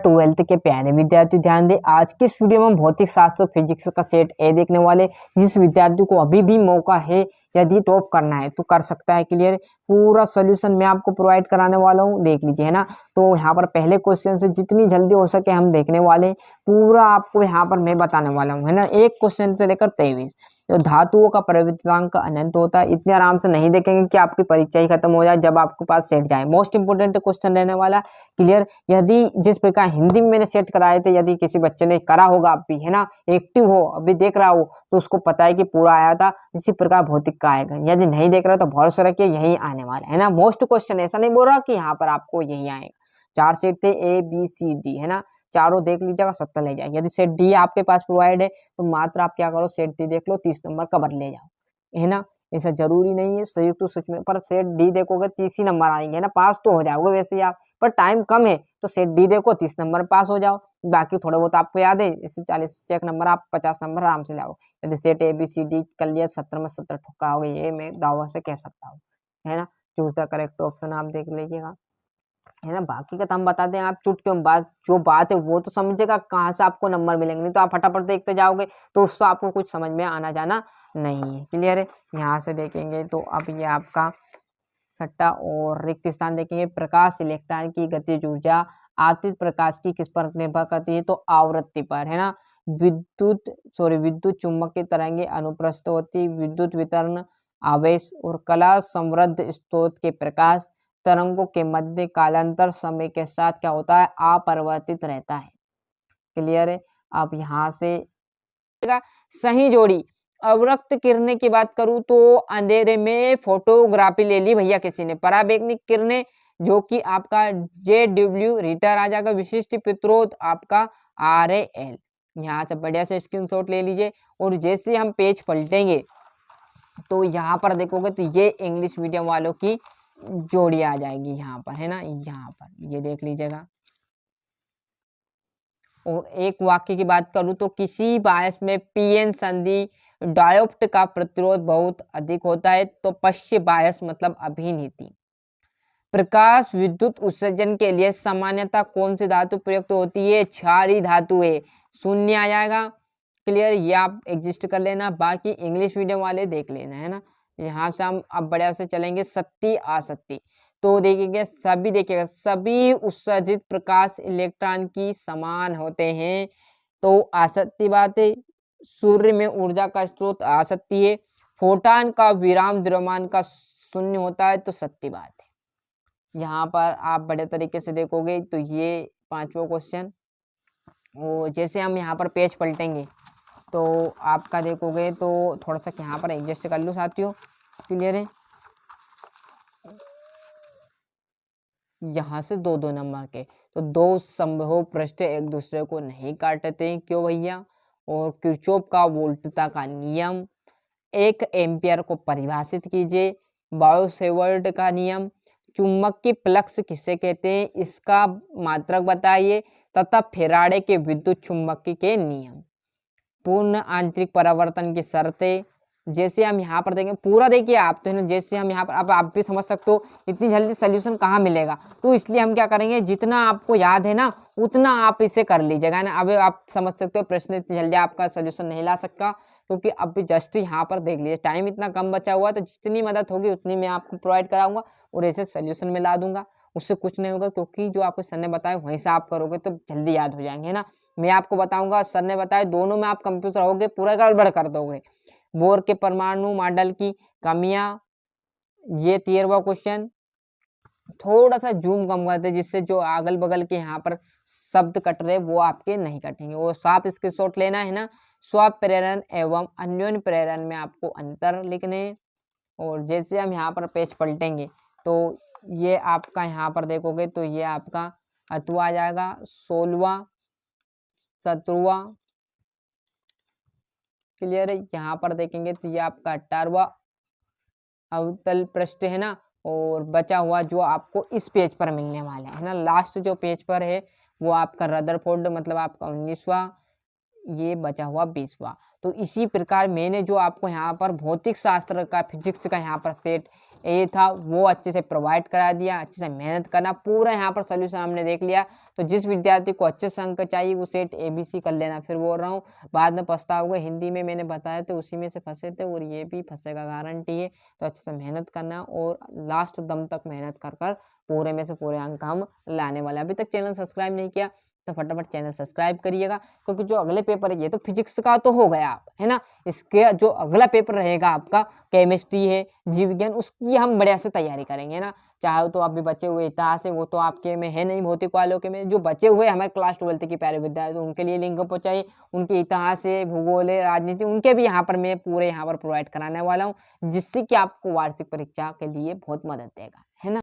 Twelfth के प्यारे विद्यार्थी ध्यान दें, आज की इस वीडियो में हम भौतिक शास्त्र फिजिक्स का सेट ए देखने वाले। जिस विद्यार्थी को अभी भी मौका है यदि टॉप करना है तो कर सकता है। क्लियर, पूरा सोल्यूशन मैं आपको प्रोवाइड कराने वाला हूँ, देख लीजिए है ना। तो यहाँ पर पहले क्वेश्चन से जितनी जल्दी हो सके हम देखने वाले, पूरा आपको यहाँ पर मैं बताने वाला हूँ है ना, एक क्वेश्चन से लेकर 23। तो धातुओं का परिवर्तनांक अनंत होता है। इतने आराम से नहीं देखेंगे कि आपकी परीक्षा ही खत्म हो जाए जब आपके पास सेट जाए। मोस्ट इंपोर्टेंट क्वेश्चन रहने वाला। क्लियर, यदि जिस प्रकार हिंदी में मैंने सेट कराए थे, यदि किसी बच्चे ने करा होगा, आप भी है ना, एक्टिव हो, अभी देख रहा हो तो उसको पता है कि पूरा आया था। इसी प्रकार भौतिक का आएगा। यदि नहीं देख रहा तो भरोसा रखिए यही आने वाला है ना। मोस्ट क्वेश्चन ऐसा नहीं बोल रहा कि यहाँ पर आपको यही आएगा। 4 सेट थे ए बी सी डी है ना, चारों देख लीजिएगा 70 ले जाए। यदि सेट डी आपके पास प्रोवाइड है तो मात्र आप क्या करो, सेट डी देख लो, 30 नंबर कवर ले जाओ है ना। ऐसा जरूरी नहीं है संयुक्त सूक्ष्म पर सेट डी देखोगे 30 ही नंबर आएंगे ना, पास तो हो जाओगे वैसे ही आप, पर टाइम कम है तो सेट डी देखो 30 नंबर पास हो जाओ। बाकी थोड़े बहुत आपको याद है, इससे 40 से 1 नंबर आप 50 नंबर आराम से लाओ। यदि set a b c d कर लिया 70 में 70 ठुका होगा, ये मैं दावा से कह सकता हूँ है ना। चूज द करेक्ट ऑप्शन आप देख लीजिएगा है ना। बाकी का तो हम बताते हैं, आप चुटकियों बात जो बात है वो तो समझेगा, कहाँ से आपको नंबर मिलेंगे, नहीं तो आप फटाफट देखते जाओगे तो उससे आपको कुछ समझ में आना जाना नहीं है। क्लियर है, यहाँ से देखेंगे तो अब ये आपका छठा और रिक्त स्थान देखेंगे। प्रकाश इलेक्ट्रॉन की गतिज ऊर्जा आपतित प्रकाश की किस पर निर्भर करती है, तो आवृत्ति पर है ना। विद्युत चुम्बकीय तरंगे अनुप्रस्थ होती, विद्युत वितरण आवेश और कला समृद्ध स्रोत के प्रकाश तरंगों के मध्य कालांतर समय के साथ क्या होता है, अपरिवर्तित रहता है। क्लियर है, आप यहाँ से सही जोड़ी। अवरक्त किरणें की बात करूं तो अंधेरे में फोटोग्राफी ले ली भैया किसी ने। पराबैंगनी किरणें जो कि आपका JW रीटर आ जाएगा। विशिष्ट प्रतिरोध आपका RAL। यहाँ से बढ़िया से स्क्रीनशॉट ले लीजिए। और जैसे हम पेज पलटेंगे तो यहाँ पर देखोगे तो ये इंग्लिश मीडियम वालों की जोड़ी आ जाएगी यहाँ पर है ना, यहाँ पर ये देख लीजिएगा। और एक वाक्य की बात करूं तो किसी बायस में PN संधि डायोप्ट का प्रतिरोध बहुत अधिक होता है, तो पश्य बायस मतलब अभिनीति। प्रकाश विद्युत उत्सर्जन के लिए सामान्यतः कौन सी धातु प्रयुक्त होती है, क्षारीय धातु है, 0 आ जाएगा। क्लियर, ये आप एग्जिस्ट कर लेना, बाकी इंग्लिश मीडियम वाले देख लेना है ना। यहाँ से हम अब बढ़िया से चलेंगे सत्ती आसक्ति। तो देखेंगे सभी, देखिएगा सभी उत्सर्जित प्रकाश इलेक्ट्रॉन की समान होते हैं, तो आसक्ति बात है। सूर्य में ऊर्जा का स्रोत आसक्ति है। फोटान का विराम द्रव्यमान का 0 होता है, तो सत्य बात है। यहाँ पर आप बड़े तरीके से देखोगे तो ये 5वां क्वेश्चन। और जैसे हम यहाँ पर पेज पलटेंगे तो आपका देखोगे तो थोड़ा सा यहाँ पर एडजस्ट कर लो साथियों। क्लियर है, यहाँ से 2-2 नंबर के, तो 2 संभव पृष्ठ एक दूसरे को नहीं काटते, क्यों भैया। और किरचॉफ का वोल्टता का नियम, 1 एम्पियर को परिभाषित कीजिए। बायो-सेवर्ट का नियम, चुंबक की फ्लक्स किसे कहते हैं, इसका मात्रक बताइए, तथा फेराडे के विद्युत चुंबकीय के नियम। पूर्ण आंतरिक परावर्तन की शर्तें, जैसे हम यहाँ पर देखेंगे पूरा देखिए आप तो है ना। जैसे हम यहाँ पर, अब आप भी समझ सकते हो इतनी जल्दी सोल्यूशन कहाँ मिलेगा, तो इसलिए हम क्या करेंगे, जितना आपको याद है ना उतना आप इसे कर लीजिएगा ना। अब आप समझ सकते हो प्रश्न इतनी जल्दी आपका सोल्यूशन नहीं ला सकता, क्योंकि अब भी जस्ट यहाँ पर देख लीजिए टाइम इतना कम बचा हुआ है, तो जितनी मदद होगी उतनी मैं आपको प्रोवाइड कराऊंगा और ऐसे सोल्यूशन में ला दूंगा। उससे कुछ नहीं होगा, क्योंकि जो आपको सर ने बताया वहीं से आप करोगे तो जल्दी याद हो जाएंगे ना। मैं आपको बताऊंगा, सर ने बताया, दोनों में आप कंफ्यूज रहोगे, पूरा गड़बड़ कर दोगे। बोर के परमाणु मॉडल की कमियां, ये 13वां क्वेश्चन। थोड़ा सा जूम कम करते जिससे जो अगल बगल के यहाँ पर शब्द कट रहे वो आपके नहीं कटेंगे। वो साफ स्क्रीनशॉट लेना है ना। स्व प्रेरण एवं अन्योन्य प्रेरण में आपको अंतर लिखने। और जैसे हम यहाँ पर पेज पलटेंगे तो ये आपका यहाँ पर देखोगे तो ये आपका अथवा आ जाएगा 16वां 17वां। क्लियर है, यहाँ पर देखेंगे तो ये आपका 18वां अवतल पृष्ठ है ना। और बचा हुआ जो आपको इस पेज पर मिलने वाला है ना, लास्ट जो पेज पर है वो आपका रदरफोर्ड मतलब आपका 19वां, ये बचा हुआ 20वां। तो इसी प्रकार मैंने जो आपको यहाँ पर भौतिक शास्त्र का फिजिक्स का यहाँ पर सेट ये था वो अच्छे से प्रोवाइड करा दिया। अच्छे से मेहनत करना, पूरा यहाँ पर सोल्यूशन हमने देख लिया। तो जिस विद्यार्थी को अच्छे से अंक चाहिए वो सेट ABC कर लेना। फिर बोल रहा हूँ बाद में पछताओगे, हिंदी में मैंने बताया तो उसी में से फंसे थे और ये भी फंसेगा, गारंटी है। तो अच्छे से मेहनत करना और लास्ट दम तक मेहनत कर कर पूरे में से पूरे अंक हम लाने वाले। अभी तक चैनल सब्सक्राइब नहीं किया तो फटाफट चैनल सब्सक्राइब करिएगा, क्योंकि जो अगले पेपर है, ये तो फिजिक्स का तो हो गया है ना, इसके जो अगला पेपर रहेगा आपका केमिस्ट्री है, जीव विज्ञान, उसकी हम बढ़िया से तैयारी करेंगे ना। चाहे तो अभी बचे हुए इतिहास है, वो तो आपके में है नहीं, भौतिक वालों के में। जो बचे हुए हमारे क्लास 12 की प्यारे विद्यार्थी, उनके लिए लिंक पहुंचाइए। उनके इतिहास है, भूगोल है, राजनीति, उनके भी यहाँ पर मैं पूरे यहाँ पर प्रोवाइड कराने वाला हूँ, जिससे कि आपको वार्षिक परीक्षा के लिए बहुत मदद देगा, है ना।